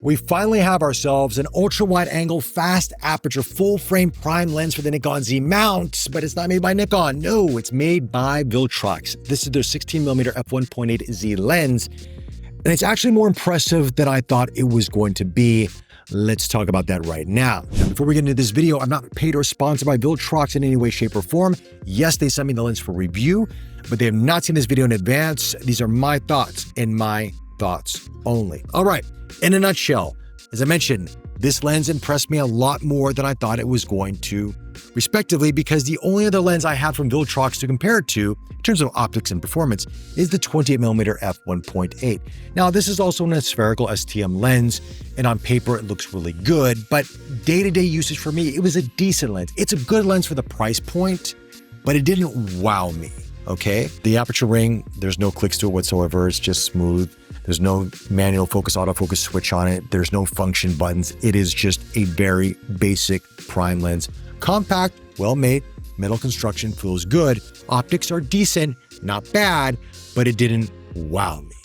We finally have ourselves an ultra-wide-angle, fast aperture, full-frame prime lens for the Nikon Z mount, but it's not made by Nikon. No, it's made by Viltrox. This is their 16mm f1.8 Z lens, and it's actually more impressive than I thought it was going to be. Let's talk about that right now. Before we get into this video, I'm not paid or sponsored by Viltrox in any way, shape, or form. Yes, they sent me the lens for review, but they have not seen this video in advance. These are my thoughts and my thoughts only. All right, in a nutshell, as I mentioned, this lens impressed me a lot more than I thought it was going to, respectively, because the only other lens I have from Viltrox to compare it to, in terms of optics and performance, is the 28mm f1.8. Now, this is also a spherical STM lens, and on paper it looks really good, but day-to-day usage for me, it was a decent lens. It's a good lens for the price point, but it didn't wow me, okay? The aperture ring, there's no clicks to it whatsoever. It's just smooth. There's no manual focus, autofocus switch on it. There's no function buttons. It is just a very basic prime lens. Compact, well-made, metal construction, feels good. Optics are decent, not bad, but it didn't wow me.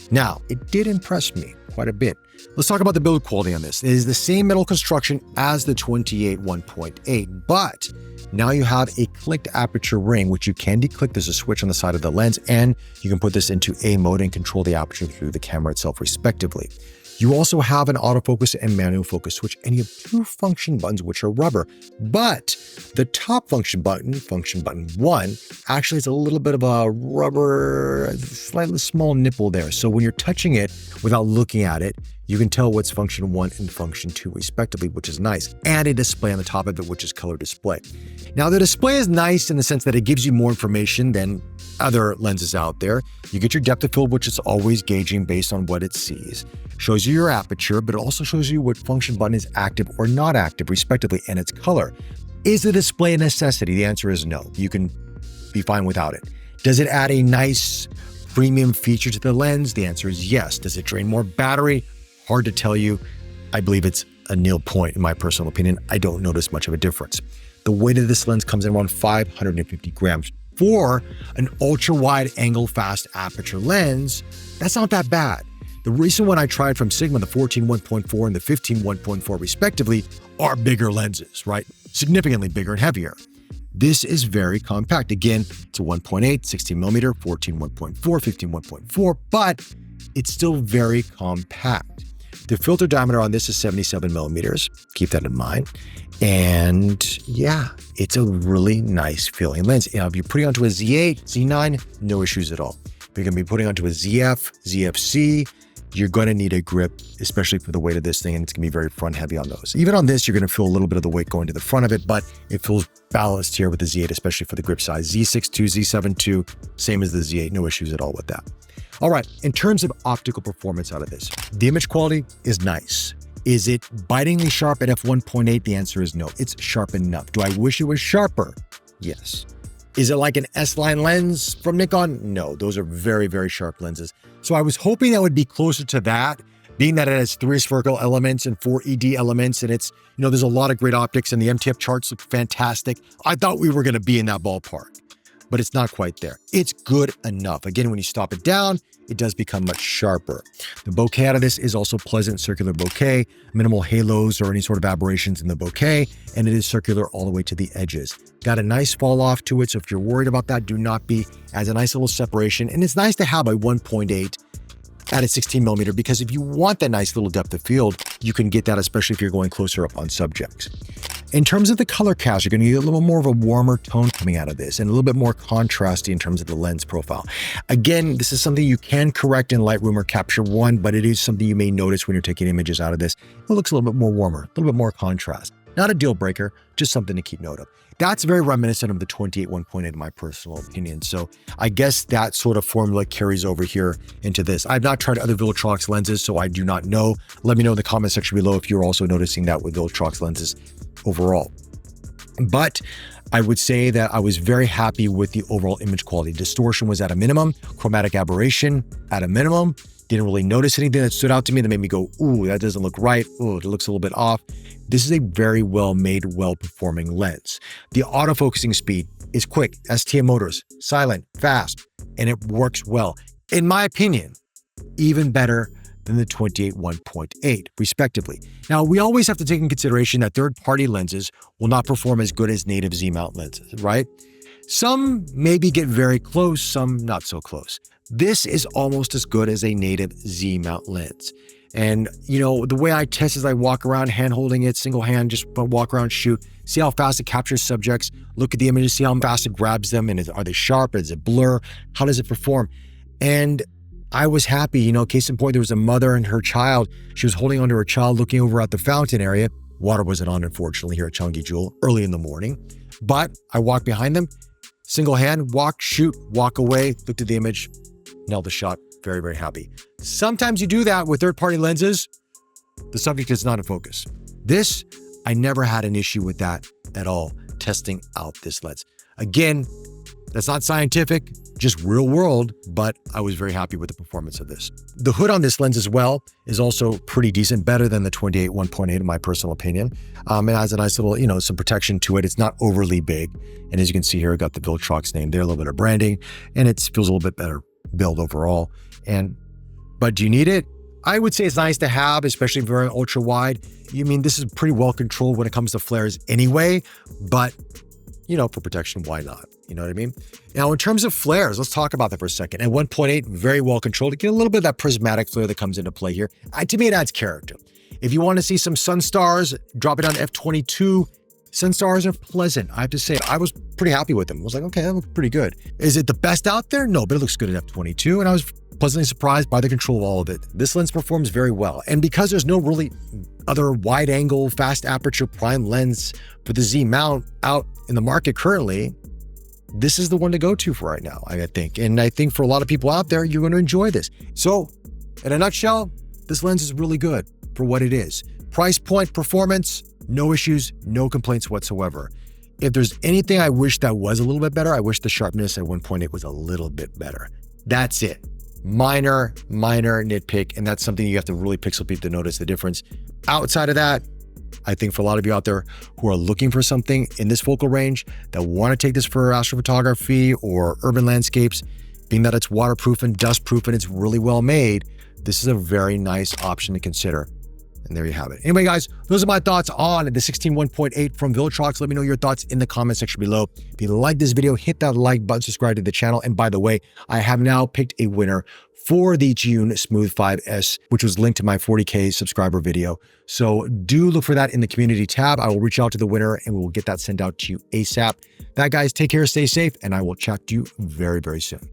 Now, it did impress me quite a bit. Let's talk about the build quality on this. It is the same metal construction as the 28 1.8, but now you have a clicked aperture ring, which you can declick. There's a switch on the side of the lens, and you can put this into A mode and control the aperture through the camera itself, respectively. You also have an autofocus and manual focus switch, and you have two function buttons, which are rubber. But the top function button 1, actually has a little bit of a rubber, slightly small nipple there. So when you're touching it without looking at it, you can tell what's function 1 and function 2 respectively, which is nice. And a display on the top of it, which is color display. Now, the display is nice in the sense that it gives you more information than other lenses out there. You get your depth of field, which is always gauging based on what it sees. Shows you your aperture, but it also shows you what function button is active or not active, respectively, and its color. Is the display a necessity? The answer is no. You can be fine without it. Does it add a nice premium feature to the lens? The answer is yes. Does it drain more battery? Hard to tell you. I believe it's a nil point in my personal opinion. I don't notice much of a difference. The weight of this lens comes in around 550 grams. For an ultra-wide angle fast aperture lens, that's not that bad. The recent one I tried from Sigma, the 14 1.4 and the 15 1.4 respectively, are bigger lenses, right? Significantly bigger and heavier. This is very compact. Again, it's a 1.8, 16mm, 14 1.4, 15 1.4, but it's still very compact. The filter diameter on this is 77 millimeters. Keep that in mind. And yeah, it's a really nice feeling lens. Now, if you're putting onto a Z8, Z9, no issues at all. If you're going to be putting onto a ZF, ZFC, you're going to need a grip, especially for the weight of this thing, and it's going to be very front heavy on those. Even on this, you're going to feel a little bit of the weight going to the front of it, but it feels balanced here with the Z8, especially for the grip size. Z6 II, Z7 II, same as the Z8, no issues at all with that. All right, in terms of optical performance out of this, the image quality is nice. Is it bitingly sharp at f1.8? The answer is no. It's sharp enough. Do I wish it was sharper? Yes. Is it like an S-line lens from Nikon? No, those are very, very sharp lenses. So I was hoping that would be closer to that, being that it has 3 spherical elements and 4 ED elements, and it's, you know, there's a lot of great optics and the MTF charts look fantastic. I thought we were going to be in that ballpark, but it's not quite there. It's good enough. Again, when you stop it down, it does become much sharper. The bokeh out of this is also pleasant circular bokeh, minimal halos or any sort of aberrations in the bokeh, and it is circular all the way to the edges. Got a nice fall off to it, so if you're worried about that, do not be. As a nice little separation, and it's nice to have a 1.8 at a 16mm, because if you want that nice little depth of field, you can get that, especially if you're going closer up on subjects. In terms of the color cast, you're going to get a little more of a warmer tone coming out of this and a little bit more contrasty in terms of the lens profile. Again, this is something you can correct in Lightroom or Capture One, but it is something you may notice when you're taking images out of this. It looks a little bit more warmer, a little bit more contrast. Not a deal breaker, just something to keep note of. That's very reminiscent of the 28 1.8 in my personal opinion. So I guess that sort of formula carries over here into this. I've not tried other Viltrox lenses, so I do not know. Let me know in the comment section below if you're also noticing that with Viltrox lenses overall. But I would say that I was very happy with the overall image quality. Distortion was at a minimum, chromatic aberration at a minimum. Didn't really notice anything that stood out to me that made me go, ooh, that doesn't look right. Ooh, it looks a little bit off. This is a very well-made, well-performing lens. The autofocusing speed is quick, STM motors, silent, fast, and it works well. In my opinion, even better than the 28 1.8, respectively. Now, we always have to take in consideration that third-party lenses will not perform as good as native Z-mount lenses, right? Some maybe get very close, some not so close. This is almost as good as a native Z-mount lens. And, you know, the way I test is I walk around hand holding it, single hand, just walk around, shoot, see how fast it captures subjects, look at the images, see how fast it grabs them, and are they sharp, is it blur, how does it perform? And I was happy, you know, case in point, there was a mother and her child. She was holding onto her child, looking over at the fountain area. Water wasn't on, unfortunately, here at Changi Jewel early in the morning. But I walked behind them, single hand, walk, shoot, walk away, looked at the image, nailed the shot. Very, very happy. Sometimes you do that with third-party lenses. The subject is not in focus. This, I never had an issue with that at all, testing out this lens. Again, that's not scientific, just real world, but I was very happy with the performance of this. The hood on this lens as well is also pretty decent, better than the 28 1.8 in my personal opinion. It has a nice little, you know, some protection to it. It's not overly big. And as you can see here, I got the Viltrox name there, a little bit of branding, and it feels a little bit better build overall. But do you need it? I would say it's nice to have, especially if you're ultra wide. You mean, this is pretty well controlled when it comes to flares anyway, but you know, for protection, why not? You know what I mean? Now, in terms of flares, let's talk about that for a second. At 1.8, very well controlled. You get a little bit of that prismatic flare that comes into play here. To me, it adds character. If you want to see some sun stars, drop it down to f/22. Sun stars are pleasant. I have to say, I was pretty happy with them. I was like, okay, that looks pretty good. Is it the best out there? No, but it looks good at f/22. And I was pleasantly surprised by the control of all of it. This lens performs very well. And because there's no really other wide angle, fast aperture prime lens for the Z mount out in the market currently, this is the one to go to for right now, I think. And I think for a lot of people out there, you're going to enjoy this. So in a nutshell, this lens is really good for what it is. Price point, performance, no issues, no complaints whatsoever. If there's anything I wish that was a little bit better, I wish the sharpness at 1.8 was a little bit better. That's it. Minor nitpick, and that's something you have to really pixel peep to notice the difference. Outside of that, I think for a lot of you out there who are looking for something in this focal range that want to take this for astrophotography or urban landscapes, being that it's waterproof and dustproof and it's really well made, this is a very nice option to consider. And there you have it. Anyway, guys, those are my thoughts on the 16 1.8 from Viltrox. Let me know your thoughts in the comment section below. If you like this video, hit that like button, subscribe to the channel. And by the way, I have now picked a winner for the June Smooth 5S, which was linked to my 40K subscriber video. So do look for that in the community tab. I will reach out to the winner and we'll get that sent out to you ASAP. That, guys, take care, stay safe, and I will chat to you very, very soon.